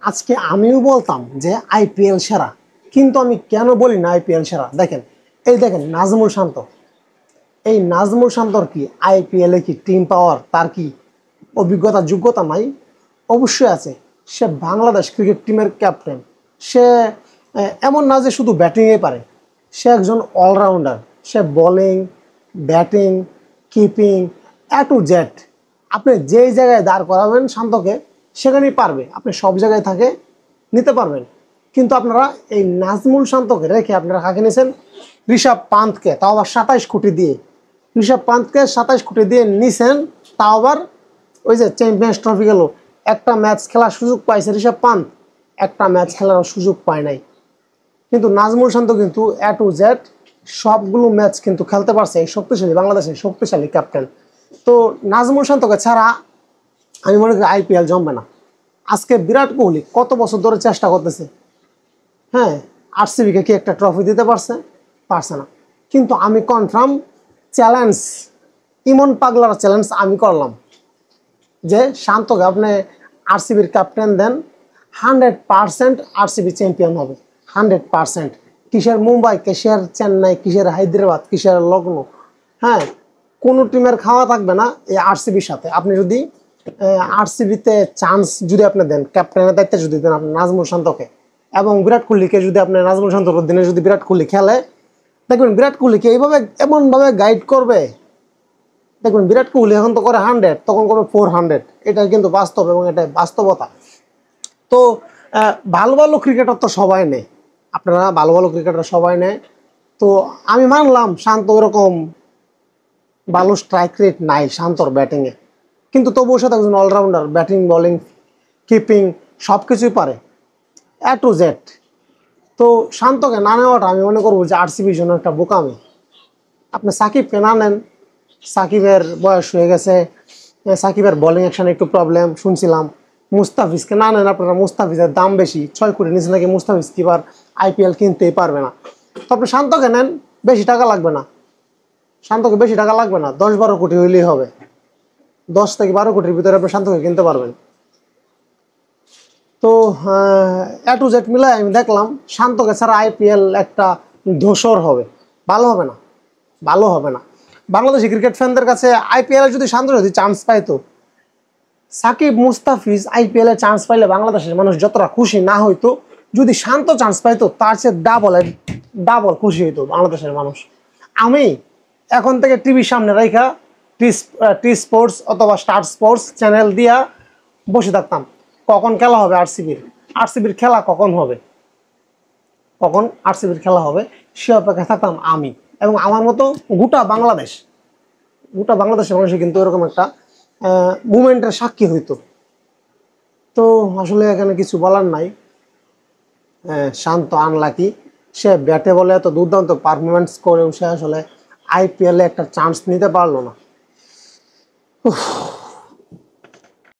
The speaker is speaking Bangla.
আজকে আমিও বলতাম যে আইপিএল সেরা, কিন্তু আমি কেন বলি না আইপিএল সেরা? দেখেন, এই দেখেন নাজমুল শান্ত। এই নাজমুল শান্তর কি আইপিএলে কি টিম পাওয়ার, তার কি অভিজ্ঞতা যোগ্যতা নাই? অবশ্যই আছে। সে বাংলাদেশ ক্রিকেট টিমের ক্যাপ্টেন। সে এমন না যে শুধু ব্যাটিংয়ে পারে, সে একজন allrounder. Say bowling, batting, keeping, A to Z. আপনি যেই জায়গায় দাঁড় করাবেন শান্তকে, সেখানেই পারবে। আপনি সব জায়গায় থাকে নিতে পারবেন। কিন্তু আপনারা এই নাজমুল শান্তকে রেখে আপনারা কাকে নিয়েছেন? ঋষভ পান্থকে, তাও আবার 27 কোটি দিয়ে। ঋষভ পান্থকে 27 কোটি দিয়ে নিছেন, তাও আবার ওই যে চ্যাম্পিয়ন্স ট্রফি গেল, একটা ম্যাচ খেলার সুযোগ পাইছে ঋষভ পান্থ, একটা ম্যাচ খেলার সুযোগ পায় নাই। কিন্তু নাজমুল শান্ত কিন্তু এ টু জেড সবগুলো ম্যাচ কিন্তু খেলতে পারছে। এই শক্তিশালী বাংলাদেশের শক্তিশালী ক্যাপ্টেন। তো নাজমুল শান্তকে ছাড়া আমি মনে করি আইপিএল জমবে না। আজকে বিরাট কোহলি কত বছর ধরে চেষ্টা করতেছে, হ্যাঁ, আরসিবিকে কি একটা ট্রফি দিতে পারছে? পারছে না। কিন্তু আমি কনফার্ম চ্যালেঞ্জ, ইমন পাগলার চ্যালেঞ্জ আমি করলাম যে শান্তকে আপনি আরসিবির ক্যাপ্টেন দেন, 100% আরসিবি চ্যাম্পিয়ন হবে। 100%। কিসের মুম্বাই, কিসের চেন্নাই, কিসের হায়দ্রাবাদ, কিসের লখনৌ, হ্যাঁ, কোনো টিমের খাওয়া থাকবে না এই আরসিবির সাথে। আপনি যদি আরসিবিতে চান্স যদি আপনি দেন, ক্যাপ্টেনের দায়িত্বে যদি দেন আপনি নাজমুল শান্তকে, এবং বিরাট কোহলিকে যদি আপনি নাজমুল শান্তর দিনে যদি বিরাট কোহলি খেলে, দেখবেন বিরাট কোহলিকে এইভাবে এমনভাবে গাইড করবে। দেখবেন বিরাট কোহলি এখন তো করে 100, তখন করে 400। এটা কিন্তু বাস্তব এবং এটা বাস্তবতা। তো ভালো ভালো ক্রিকেটার তো সবাই নেই, আপনারা ভালো ভালো ক্রিকেটার সবাই নেয়। তো আমি মানলাম শান্ত ওরকম ভালো স্ট্রাইক রেট নাই শান্তর ব্যাটিংয়ে, কিন্তু তবুও সাথে একজন অলরাউন্ডার, ব্যাটিং বোলিং কিপিং সব কিছুই পারে, এ টু জেড। তো শান্তকে না নেওয়াটা আমি মনে করবো যে আরসিবির জন্য একটা বোকামি। আপনি সাকিবকে না নেন, সাকিবের বয়স হয়ে গেছে, সাকিবের বোলিং অ্যাকশনে একটু প্রবলেম শুনছিলাম। মুস্তাফিজকে না নেন আপনারা, মুস্তাফিজের দাম বেশি, 6 কোটি নিচে নাকি মুস্তাফিজ কিবার আইপিএল কিনতেই পারবে না। তো আপনি শান্তকে নেন, বেশি টাকা লাগবে না, শান্তকে বেশি টাকা লাগবে না, 10-12 কোটি হইলেই হবে। 10 থেকে 12 কোটির ভিতরে আপনি শান্তকে কিনতে পারবেন। তো এ টু জেড মিলাই আমি দেখলাম শান্তকে ছাড়া আইপিএল একটা ধূসর হবে, ভালো হবে না, ভালো হবে না। বাংলাদেশি ক্রিকেট ফ্যানদের কাছে আইপিএল যদি শান্ত যদি চান্স পাইতো, সাকিব মুস্তাফিজ আইপিএলে চান্স পাইলে বাংলাদেশের মানুষ যতটা খুশি না হইতো, যদি শান্ত চান্স পাইতো তার চেয়ে ডাবল খুশি হইতো বাংলাদেশের মানুষ। আমি এখন থেকে টিভির সামনে রাইখা টি স্পোর্টস অথবা স্টার স্পোর্টস চ্যানেল দিয়া বসে থাকতাম, কখন খেলা হবে আরসিবির খেলা কখন হবে, কখন আরসিবির খেলা হবে, সে অপেক্ষা থাকতাম আমি এবং আমার মতো গোটা বাংলাদেশের মানুষই কিন্তু এরকম একটা মুভমেন্টের সাক্ষী হইতো। তো আসলে এখানে কিছু বলার নাই। শান্ত আনলাকি, সে ব্যাটে বলে এত দুর্দান্ত পারফরমেন্স করেও সে আসলে আইপিএলে একটা চান্স নিতে পারলো না।